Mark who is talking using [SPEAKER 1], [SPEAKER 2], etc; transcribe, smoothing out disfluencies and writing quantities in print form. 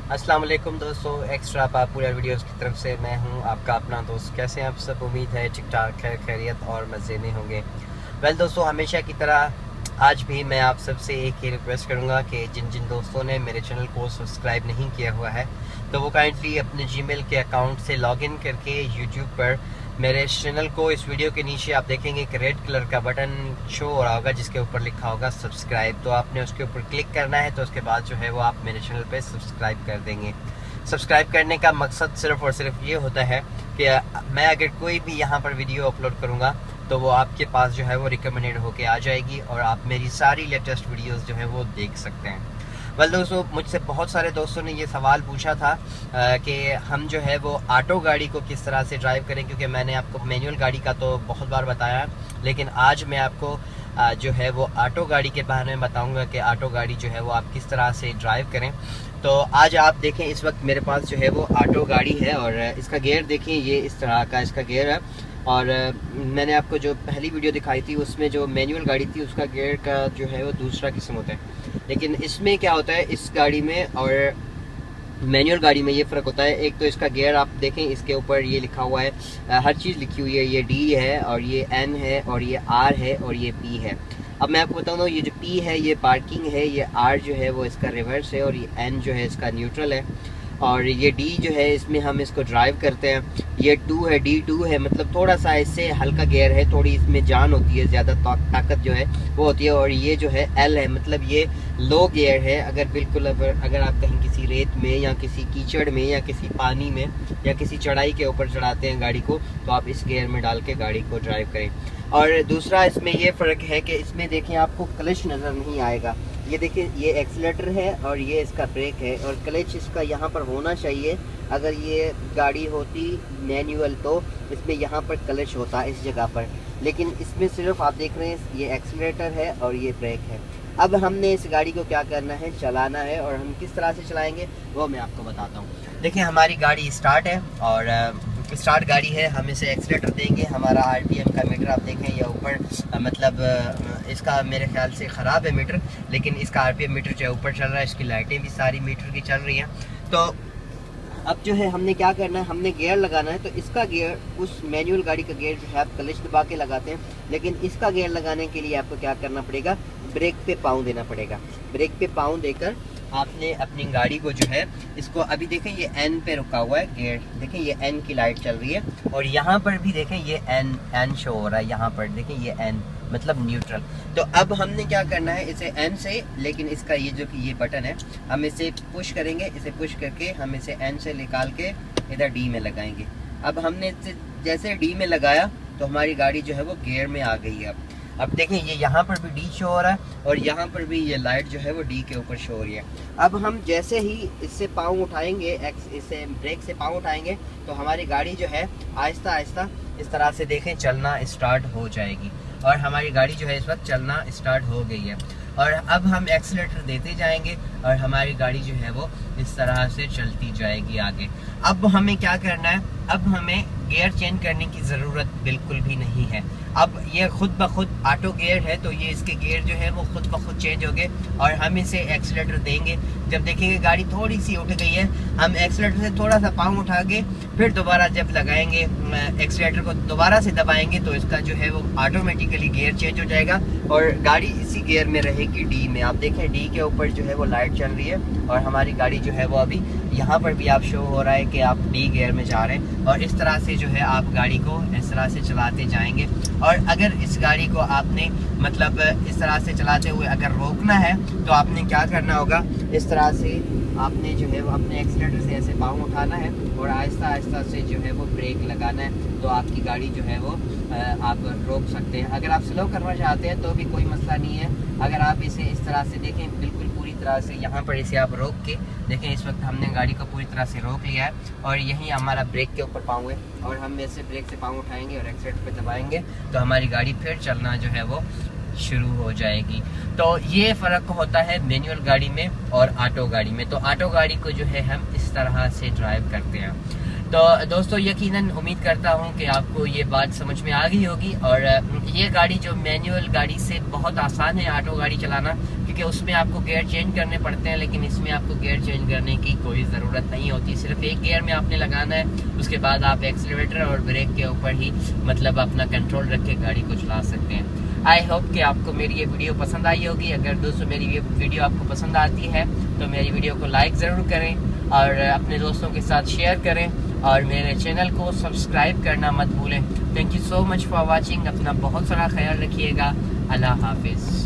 [SPEAKER 1] अस्सलाम वालेकुम दोस्तों, एक्स्ट्रा पॉपुलर वीडियोस की तरफ से मैं हूं आपका अपना दोस्त। कैसे हैं आप सब? उम्मीद है ठीक ठाक खैर खैरियत और मज़े में होंगे। वेल दोस्तों, हमेशा की तरह आज भी मैं आप सबसे एक ही रिक्वेस्ट करूंगा कि जिन जिन दोस्तों ने मेरे चैनल को सब्सक्राइब नहीं किया हुआ है तो वो काइंडली अपने जीमेल के अकाउंट से लॉगिन करके यूट्यूब पर मेरे चैनल को, इस वीडियो के नीचे आप देखेंगे एक रेड कलर का बटन शो हो रहा होगा जिसके ऊपर लिखा होगा सब्सक्राइब। तो आपने उसके ऊपर क्लिक करना है, तो उसके बाद जो है वो आप मेरे चैनल पे सब्सक्राइब कर देंगे। सब्सक्राइब करने का मकसद सिर्फ और सिर्फ ये होता है कि मैं अगर कोई भी यहाँ पर वीडियो अपलोड करूँगा तो वो आपके पास जो है वो रिकमेंडेड होके आ जाएगी और आप मेरी सारी लेटेस्ट वीडियोस जो है वो देख सकते हैं। वेल दोस्तों, मुझसे बहुत सारे दोस्तों ने ये सवाल पूछा था कि हम जो है वो ऑटो गाड़ी को किस तरह से ड्राइव करें, क्योंकि मैंने आपको मैनुअल गाड़ी का तो बहुत बार बताया, लेकिन आज मैं आपको जो है वो ऑटो गाड़ी के बारे में बताऊंगा कि ऑटो गाड़ी जो है वो आप किस तरह से ड्राइव करें। तो आज आप देखें, इस वक्त मेरे पास जो है वो ऑटो गाड़ी है और इसका गियर देखें, ये इस तरह का इसका गियर है। और मैंने आपको जो पहली वीडियो दिखाई थी उसमें जो मैनुअल गाड़ी थी उसका गियर का जो है वो दूसरा किस्म होता है, लेकिन इसमें क्या होता है, इस गाड़ी में और मैनुअल गाड़ी में ये फ़र्क होता है। एक तो इसका गियर आप देखें, इसके ऊपर ये लिखा हुआ है, हर चीज़ लिखी हुई है, ये डी है और ये एन है और ये आर है और ये पी है। अब मैं आपको बताऊँ, ये जो पी है ये पार्किंग है, ये आर जो है वो इसका रिवर्स है और ये एन जो है इसका न्यूट्रल है और ये डी जो है इसमें हम इसको ड्राइव करते हैं। ये 2 है, D2 है, मतलब थोड़ा सा इससे हल्का गियर है, थोड़ी इसमें जान होती है, ज़्यादा ताकत जो है वो होती है। और ये जो है L है, मतलब ये लो गियर है। अगर बिल्कुल अगर आप कहीं किसी रेत में या किसी कीचड़ में या किसी पानी में या किसी चढ़ाई के ऊपर चढ़ाते हैं गाड़ी को, तो आप इस गियर में डाल के गाड़ी को ड्राइव करें। और दूसरा इसमें ये फ़र्क है कि इसमें देखें आपको क्लच नज़र नहीं आएगा। ये देखिए, ये एक्सीलेटर है और ये इसका ब्रेक है और क्लच इसका यहाँ पर होना चाहिए। अगर ये गाड़ी होती मैनुअल तो इसमें यहाँ पर क्लच होता इस जगह पर, लेकिन इसमें सिर्फ आप देख रहे हैं ये एक्सीलेटर है और ये ब्रेक है। अब हमने इस गाड़ी को क्या करना है, चलाना है, और हम किस तरह से चलाएंगे वो मैं आपको बताता हूँ। देखिए, हमारी गाड़ी स्टार्ट है और स्टार्ट गाड़ी है, हम इसे एक्सीलेटर देंगे। हमारा आरपीएम का मीटर आप देखें या ऊपर, मतलब इसका मेरे ख्याल से ख़राब है मीटर, लेकिन इसका आरपीएम मीटर जो ऊपर चल रहा है, इसकी लाइटें भी सारी मीटर की चल रही हैं। तो अब जो है हमने क्या करना है, हमने गियर लगाना है। तो इसका गियर, उस मैनुअल गाड़ी का गियर जो है आप क्लच दबा के लगाते हैं, लेकिन इसका गियर लगाने के लिए आपको क्या करना पड़ेगा, ब्रेक पे पाँव देना पड़ेगा। ब्रेक पे पाँव देकर आपने अपनी गाड़ी को जो है, इसको अभी देखें ये एन पे रुका हुआ है गियर, देखें ये एन की लाइट चल रही है और यहाँ पर भी देखें ये एन शो हो रहा है, यहाँ पर देखें ये एन मतलब न्यूट्रल। तो अब हमने क्या करना है, इसे एन से, लेकिन इसका ये जो कि ये बटन है, हम इसे पुश करेंगे, इसे पुश करके हम इसे एन से निकाल के इधर डी में लगाएंगे। अब हमने इसे जैसे डी में लगाया तो हमारी गाड़ी जो है वो गियर में आ गई है। अब देखें ये यहाँ पर भी डी शो हो रहा है और यहाँ पर भी ये लाइट जो है वो डी के ऊपर शो हो रही है। अब हम जैसे ही इससे पाँव उठाएंगे, इससे ब्रेक से पाँव उठाएंगे, तो हमारी गाड़ी जो है आहिस्ता आहिस्ता इस तरह से देखें चलना स्टार्ट हो जाएगी और हमारी गाड़ी जो है इस वक्त चलना स्टार्ट हो गई है। और अब हम एक्सीलेटर देते जाएंगे और हमारी गाड़ी जो है वो इस तरह से चलती जाएगी आगे। अब हमें क्या करना है, अब हमें गियर चेंज करने की ज़रूरत बिल्कुल भी नहीं है। अब ये खुद ब खुद ऑटो गियर है, तो ये इसके गियर जो है वो खुद ब खुद चेंज हो गए और हम इसे एक्सीलेटर देंगे। जब देखेंगे गाड़ी थोड़ी सी उठ गई है, हम एक्सीलेटर से थोड़ा सा पाँव उठा के फिर दोबारा जब लगाएंगे, एक्सीलेटर को दोबारा से दबाएंगे, तो इसका जो है वो ऑटोमेटिकली गियर चेंज हो जाएगा और गाड़ी इसी गियर में रहेगी, डी में। आप देखें डी के ऊपर जो है वो लाइट चल रही है और हमारी गाड़ी जो है वो अभी यहाँ पर भी आप शो हो रहा है कि आप डी गियर में जा रहे हैं। और इस तरह से जो है आप गाड़ी को इस तरह से चलाते जाएंगे। और अगर इस गाड़ी को आपने मतलब इस तरह से चलाते हुए अगर रोकना है तो आपने क्या करना होगा, इस तरह से आपने जो है वो अपने एक्सीलेटर से ऐसे पाँव उठाना है और आहिस्ता आहिस्ता से जो है वो ब्रेक लगाना है, तो आपकी गाड़ी जो है वो आप रोक सकते हैं। अगर आप स्लो करना चाहते हैं तो भी कोई मसला नहीं है। अगर आप इसे इस तरह से देखें, बिल्कुल पूरी तरह से यहाँ पर इसे आप रोक के देखें, इस वक्त हमने गाड़ी को पूरी तरह से रोक लिया है और यहीं हमारा ब्रेक के ऊपर पाँव है और हम ऐसे ब्रेक से पाँव उठाएंगे और एक्सीलेटर पे दबाएंगे तो हमारी गाड़ी फिर चलना जो है वो शुरू हो जाएगी। तो ये फ़र्क होता है मैनुअल गाड़ी में और ऑटो गाड़ी में। तो ऑटो गाड़ी को जो है हम इस तरह से ड्राइव करते हैं। तो दोस्तों, यकीनन उम्मीद करता हूँ कि आपको ये बात समझ में आ गई होगी और ये गाड़ी जो मैनुअल गाड़ी से बहुत आसान है ऑटो गाड़ी चलाना, क्योंकि उसमें आपको गियर चेंज करने पड़ते हैं, लेकिन इसमें आपको गियर चेंज करने की कोई ज़रूरत नहीं होती। सिर्फ एक गियर में आपने लगाना है, उसके बाद आप एक्सीलरेटर और ब्रेक के ऊपर ही मतलब अपना कंट्रोल रख के गाड़ी को चला सकते हैं। आई होप कि आपको मेरी ये वीडियो पसंद आई होगी। अगर दोस्तों मेरी ये वीडियो आपको पसंद आती है तो मेरी वीडियो को लाइक ज़रूर करें और अपने दोस्तों के साथ शेयर करें और मेरे चैनल को सब्सक्राइब करना मत भूलें। Thank you so much for watching. अपना बहुत सारा ख्याल रखिएगा। अल्लाह हाफिज़।